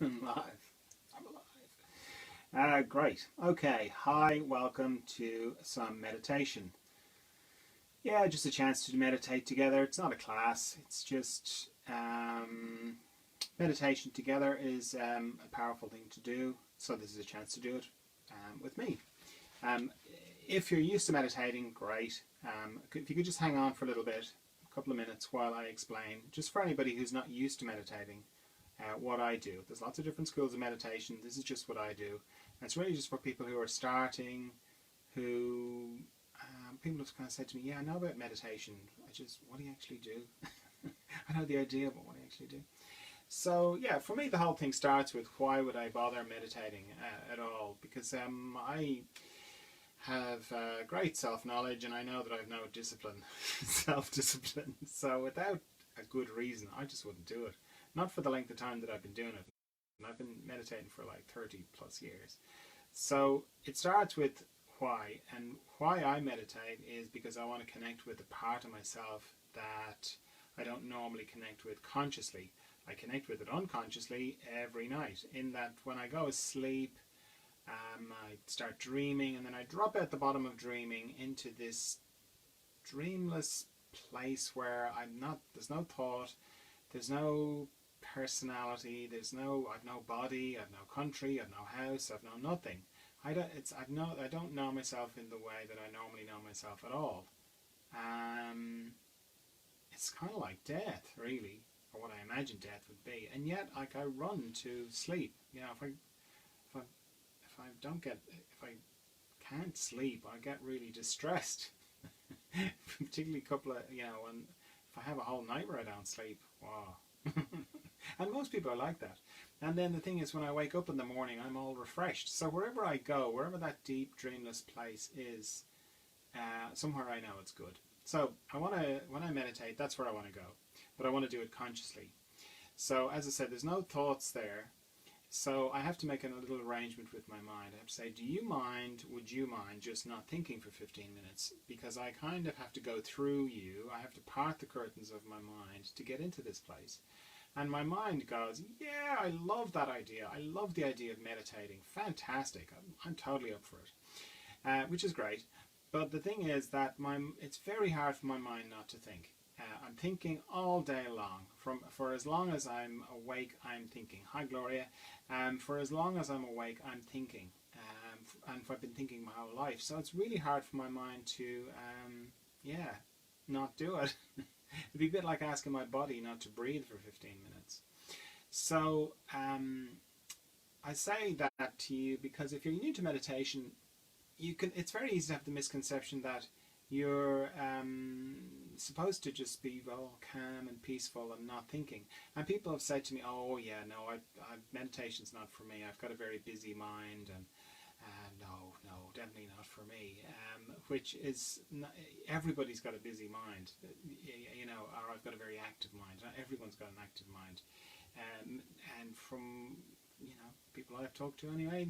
I'm live. I'm alive. Great. Okay. Hi. Welcome to some meditation. Yeah, just a chance to meditate together. It's not a class. It's just meditation together is a powerful thing to do. So this is a chance to do it with me. Um, if you're used to meditating, great. If you could just hang on for a little bit, a couple of minutes while I explain, just for anybody who's not used to meditating. What I do. There's lots of different schools of meditation. This is just what I do. And it's really just for people who are starting, who people have kind of said to me, yeah, I know about meditation. What do you actually do? I know the idea, but what do you actually do? So yeah, for me the whole thing starts with why would I bother meditating at all? Because I have great self-knowledge and I know that I've no discipline, self-discipline. So without a good reason, I just wouldn't do it. Not for the length of time that I've been doing it. And I've been meditating for like 30 plus years. So it starts with why. And why I meditate is because I want to connect with a part of myself that I don't normally connect with consciously. I connect with it unconsciously every night. In that when I go to sleep, I start dreaming and then I drop out the bottom of dreaming into this dreamless place where there's no thought, there's no personality, I've no body, I've no country, I've no house, I've no nothing. I don't know myself in the way that I normally know myself at all. Um, it's kind of like death, really, or what I imagine death would be. And yet, like I run to sleep. You know, if I don't get if I can't sleep, I get really distressed. Particularly a couple of when if I have a whole night where I don't sleep, wow. And most people are like that. And then the thing is, when I wake up in the morning, I'm all refreshed. So wherever I go, wherever that deep, dreamless place is, somewhere I know it's good. So when I meditate, that's where I want to go. But I want to do it consciously. So as I said, there's no thoughts there. So I have to make a little arrangement with my mind. I have to say, would you mind just not thinking for 15 minutes? Because I kind of have to go through you. I have to part the curtains of my mind to get into this place. And my mind goes, yeah, I love that idea. I love the idea of meditating. Fantastic. I'm totally up for it, which is great. But the thing is that it's very hard for my mind not to think. I'm thinking all day long. For as long as I'm awake, I'm thinking. Hi, Gloria. For as long as I'm awake, I'm thinking. And I've been thinking my whole life. So it's really hard for my mind to, not do it. It'd be a bit like asking my body not to breathe for 15 minutes. So I say that to you because if you're new to meditation, it's very easy to have the misconception that you're supposed to just be all calm and peaceful and not thinking. And people have said to me, oh yeah, no, meditation's not for me. I've got a very busy mind and no, definitely not for me. Which is, everybody's got a busy mind, or I've got a very active mind. Everyone's got an active mind. And from, people I've talked to anyway,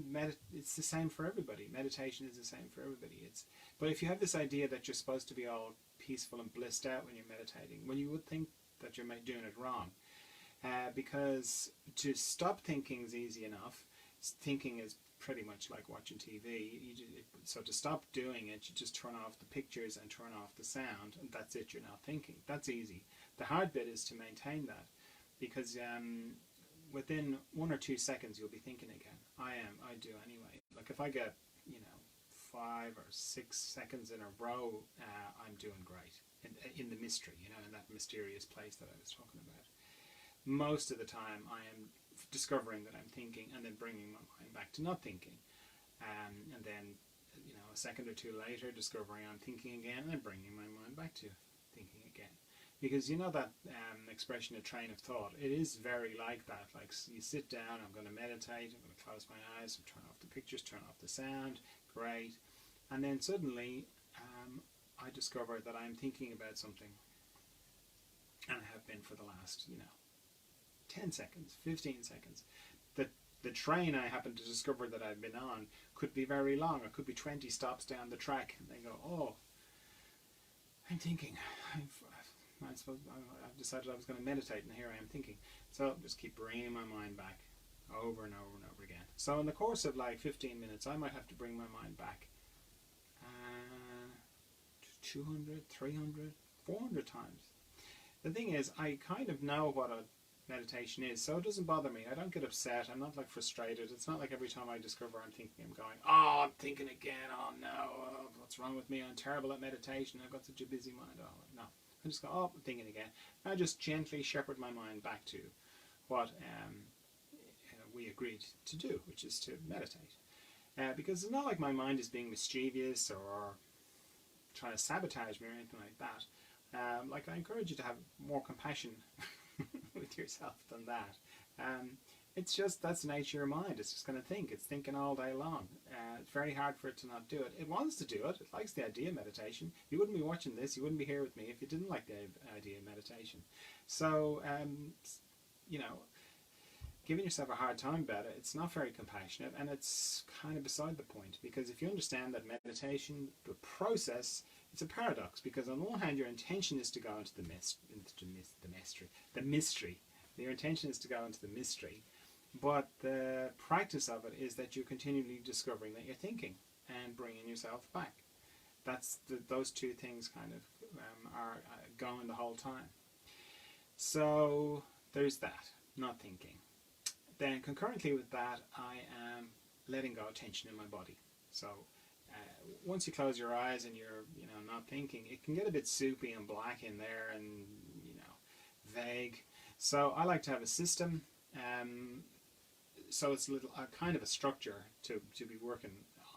it's the same for everybody. Meditation is the same for everybody. But if you have this idea that you're supposed to be all peaceful and blissed out when you're meditating, well, you would think that you're doing it wrong. Because to stop thinking is easy enough. Thinking is pretty much like watching TV. So to stop doing it, you just turn off the pictures and turn off the sound, and that's it. You're not thinking. That's easy. The hard bit is to maintain that, because within 1 or 2 seconds you'll be thinking again. I do anyway. Like if I get 5 or 6 seconds in a row, I'm doing great in the mystery. In that mysterious place that I was talking about. Most of the time I am discovering that I'm thinking and then bringing my mind back to not thinking, and then a second or two later discovering I'm thinking again and then bringing my mind back to thinking again. Because that expression, a train of thought, it is very like that. Like you sit down, I'm going to meditate, I'm going to close my eyes, turn off the pictures, turn off the sound, great. And then suddenly I discover that I'm thinking about something, and I have been for the last 10 seconds, 15 seconds. The train I happen to discover that I've been on could be very long. It could be 20 stops down the track. And they go, oh, I'm thinking. I've decided I was going to meditate, and here I am thinking. So just keep bringing my mind back. over and over and over again. So in the course of like 15 minutes, I might have to bring my mind back 200, 300, 400 times. The thing is, I kind of know what a meditation is, so it doesn't bother me. I don't get upset. I'm not like frustrated. It's not like every time I discover I'm thinking, I'm going, oh, I'm thinking again. Oh no, oh, what's wrong with me? I'm terrible at meditation. I've got such a busy mind. Oh no, I just go, oh, I'm thinking again. And I just gently shepherd my mind back to what we agreed to do, which is to meditate. Because it's not like my mind is being mischievous or trying to sabotage me or anything like that. Like, I encourage you to have more compassion with yourself than that. It's just, that's the nature of your mind. It's just going to think. It's thinking all day long. It's very hard for it to not do it. It wants to do it. It likes the idea of meditation. You wouldn't be watching this. You wouldn't be here with me if you didn't like the idea of meditation. So, you know, giving yourself a hard time about it, it's not very compassionate, and it's kind of beside the point, because if you understand that meditation, the process, it's a paradox, because on the one hand your intention is to go into the mystery. Your intention is to go into the mystery, but the practice of it is that you're continually discovering that you're thinking and bringing yourself back. That's those two things kind of are going the whole time. So there's that, not thinking. Then concurrently with that, I am letting go of tension in my body. So once you close your eyes and you're not thinking, it can get a bit soupy and black in there and vague. So I like to have a system. So it's a little kind of a structure to be working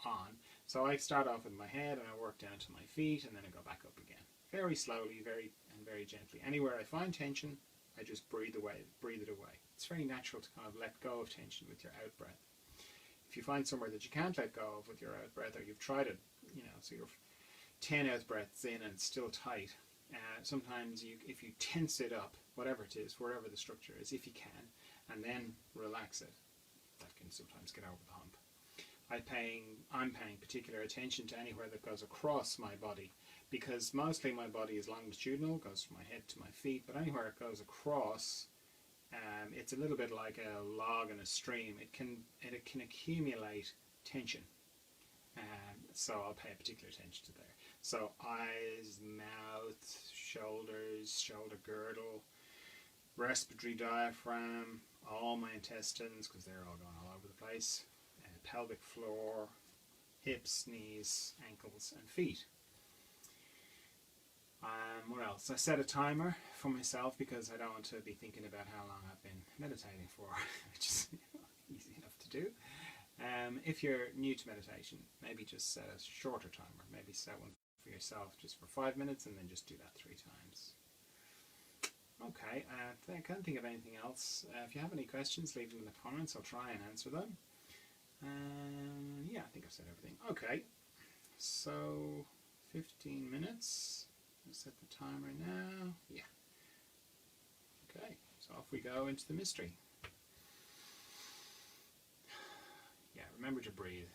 on. So I start off with my head and I work down to my feet and then I go back up again. Very slowly, very gently. Anywhere I find tension, I just breathe it away. It's very natural to kind of let go of tension with your out breath. If you find somewhere that you can't let go of with your out breath, or you've tried it, so you're 10 out breaths in and it's still tight, sometimes if you tense it up, whatever it is, wherever the structure is, if you can, and then relax it, that can sometimes get over the hump. I'm paying particular attention to anywhere that goes across my body, because mostly my body is longitudinal, goes from my head to my feet, but anywhere it goes across, it's a little bit like a log in a stream. It can accumulate tension, so I'll pay particular attention to there. So eyes, mouth, shoulders, shoulder girdle, respiratory diaphragm, all my intestines, because they're all going all over the place, pelvic floor, hips, knees, ankles, and feet. What else? I set a timer for myself because I don't want to be thinking about how long I've been meditating for, which is easy enough to do. If you're new to meditation, maybe just set a shorter timer. Maybe set one for yourself just for 5 minutes and then just do that 3 times. Okay, I can't think of anything else. If you have any questions, leave them in the comments. I'll try and answer them. Yeah, I think I've said everything. Okay, so 15 minutes. Set the timer now. Yeah. Okay, so off we go into the mystery. Yeah, remember to breathe.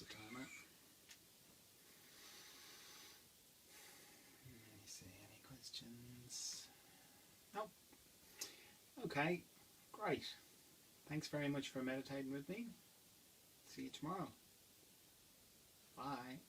the timer. Let me see, any questions? No. Okay, great. Thanks very much for meditating with me. See you tomorrow. Bye.